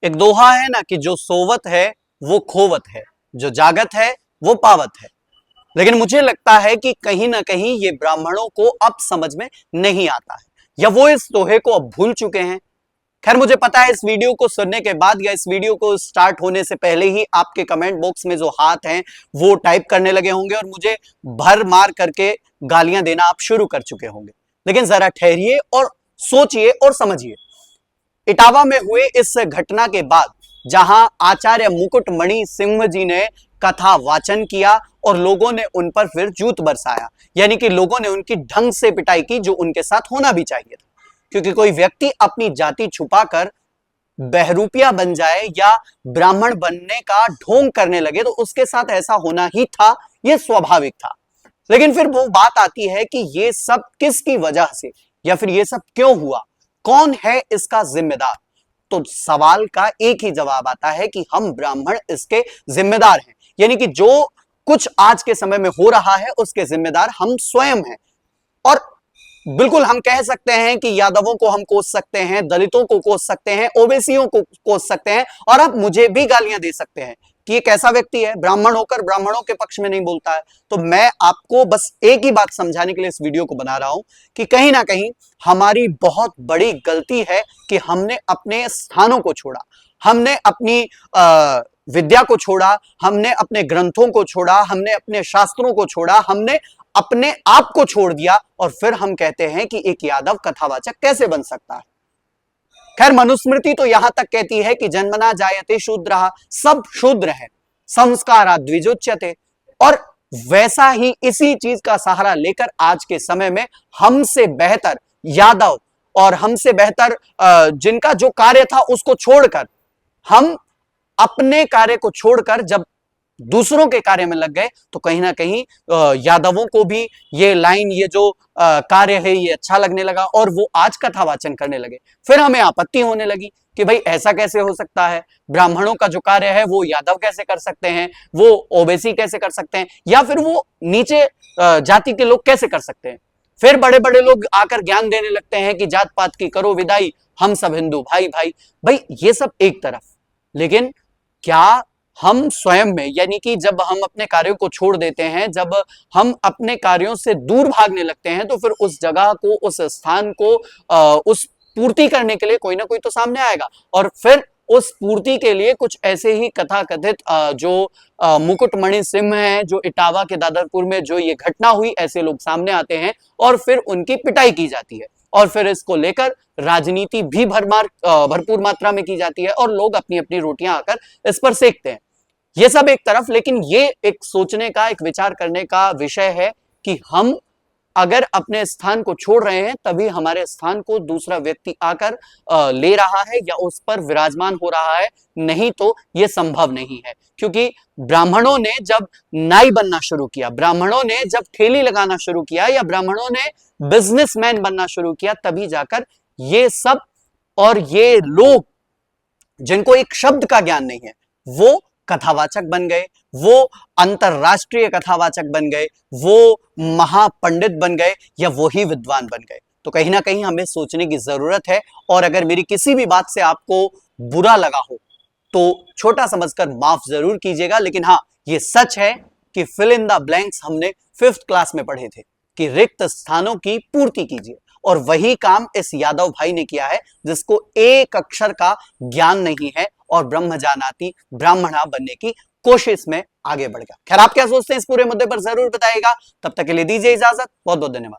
एक दोहा है ना कि जो सोवत है वो खोवत है, जो जागत है वो पावत है। लेकिन मुझे लगता है कि कहीं ना कहीं ये ब्राह्मणों को अब समझ में नहीं आता है, या वो इस दोहे को अब भूल चुके हैं। खैर, मुझे पता है इस वीडियो को सुनने के बाद या इस वीडियो को स्टार्ट होने से पहले ही आपके कमेंट बॉक्स में जो हाथ हैं वो टाइप करने लगे होंगे और मुझे भर मार करके गालियां देना आप शुरू कर चुके होंगे। लेकिन जरा ठहरिए और सोचिए और समझिए। इटावा में हुए इस घटना के बाद जहां आचार्य मुकुटमणि सिंह जी ने कथा वाचन किया और लोगों ने उन पर फिर जूत बरसाया, यानी कि लोगों ने उनकी ढंग से पिटाई की, जो उनके साथ होना भी चाहिए था। क्योंकि कोई व्यक्ति अपनी जाति छुपाकर बहरूपिया बन जाए या ब्राह्मण बनने का ढोंग करने लगे तो उसके साथ ऐसा होना ही था, यह स्वाभाविक था। लेकिन फिर वो बात आती है कि ये सब किसकी वजह से या फिर ये सब क्यों हुआ, कौन है इसका जिम्मेदार। तो सवाल का एक ही जवाब आता है कि हम ब्राह्मण इसके जिम्मेदार हैं, यानी कि जो कुछ आज के समय में हो रहा है उसके जिम्मेदार हम स्वयं हैं। और बिल्कुल हम कह सकते हैं कि यादवों को हम कोस सकते हैं, दलितों को कोस सकते हैं, ओबीसीओं को कोस सकते हैं, और अब मुझे भी गालियां दे सकते हैं कि ये कैसा व्यक्ति है, ब्राह्मण होकर ब्राह्मणों के पक्ष में नहीं बोलता है। तो मैं आपको बस एक ही बात समझाने के लिए इस वीडियो को बना रहा हूं कि कहीं ना कहीं हमारी बहुत बड़ी गलती है कि हमने अपने स्थानों को छोड़ा, हमने अपनी विद्या को छोड़ा, हमने अपने ग्रंथों को छोड़ा, हमने अपने शास्त्रों को छोड़ा, हमने अपने आप को छोड़ दिया, और फिर हम कहते हैं कि एक यादव कथावाचक कैसे बन सकता है। खैर, मनुस्मृति तो यहां तक कहती है कि जन्मना जायते शूद्रः, सब शूद्र हैं, संस्कारात् द्विजोच्यते। और वैसा ही इसी चीज का सहारा लेकर आज के समय में हमसे बेहतर यादव और हमसे बेहतर जिनका जो कार्य था उसको छोड़कर, हम अपने कार्य को छोड़कर जब दूसरों के कार्य में लग गए तो कहीं ना कहीं यादवों को भी ये लाइन, ये जो कार्य है ये अच्छा लगने लगा और वो आज कथा वाचन करने लगे। फिर हमें आपत्ति होने लगी कि भाई ऐसा कैसे हो सकता है, ब्राह्मणों का जो कार्य है वो यादव कैसे कर सकते हैं, वो ओबीसी कैसे कर सकते हैं, या फिर वो नीचे जाति के लोग कैसे कर सकते हैं। फिर बड़े बड़े लोग आकर ज्ञान देने लगते हैं कि जात पात की करो विदाई, हम सब हिंदू भाई भाई। भाई ये सब एक तरफ, लेकिन क्या हम स्वयं में, यानी कि जब हम अपने कार्यों को छोड़ देते हैं, जब हम अपने कार्यों से दूर भागने लगते हैं, तो फिर उस जगह को, उस स्थान को उस पूर्ति करने के लिए कोई ना कोई तो सामने आएगा। और फिर उस पूर्ति के लिए कुछ ऐसे ही कथा कथित जो मुकुटमणि सिंह है, जो इटावा के दादरपुर में जो ये घटना हुई, ऐसे लोग सामने आते हैं और फिर उनकी पिटाई की जाती है, और फिर इसको लेकर राजनीति भी भरपूर मात्रा में की जाती है और लोग अपनी अपनी रोटियां आकर इस पर सेकते हैं। ये सब एक तरफ, लेकिन ये एक सोचने का, एक विचार करने का विषय है कि हम अगर अपने स्थान को छोड़ रहे हैं तभी हमारे स्थान को दूसरा व्यक्ति आकर ले रहा है या उस पर विराजमान हो रहा है, नहीं तो यह संभव नहीं है। क्योंकि ब्राह्मणों ने जब नाई बनना शुरू किया, ब्राह्मणों ने जब ठेली लगाना शुरू किया, या ब्राह्मणों ने बिजनेसमैन बनना शुरू किया, तभी जाकर ये सब और ये लोग जिनको एक शब्द का ज्ञान नहीं है वो कथावाचक बन गए, वो अंतरराष्ट्रीय कथावाचक बन गए, वो महापंडित बन गए, या वो ही विद्वान बन गए। तो कहीं ना कहीं हमें सोचने की जरूरत है। और अगर मेरी किसी भी बात से आपको बुरा लगा हो तो छोटा समझकर माफ जरूर कीजिएगा। लेकिन हाँ, ये सच है कि फिल इन द ब्लैंक्स हमने 5th क्लास में पढ़े थे कि रिक्त स्थानों की पूर्ति कीजिए, और वही काम इस यादव भाई ने किया है जिसको एक अक्षर का ज्ञान नहीं है और ब्रह्म जानाति ब्राह्मणा बनने की कोशिश में आगे बढ़ गया। खैर, आप क्या सोचते हैं इस पूरे मुद्दे पर जरूर बताइएगा। तब तक के लिए दीजिए इजाजत, बहुत बहुत धन्यवाद।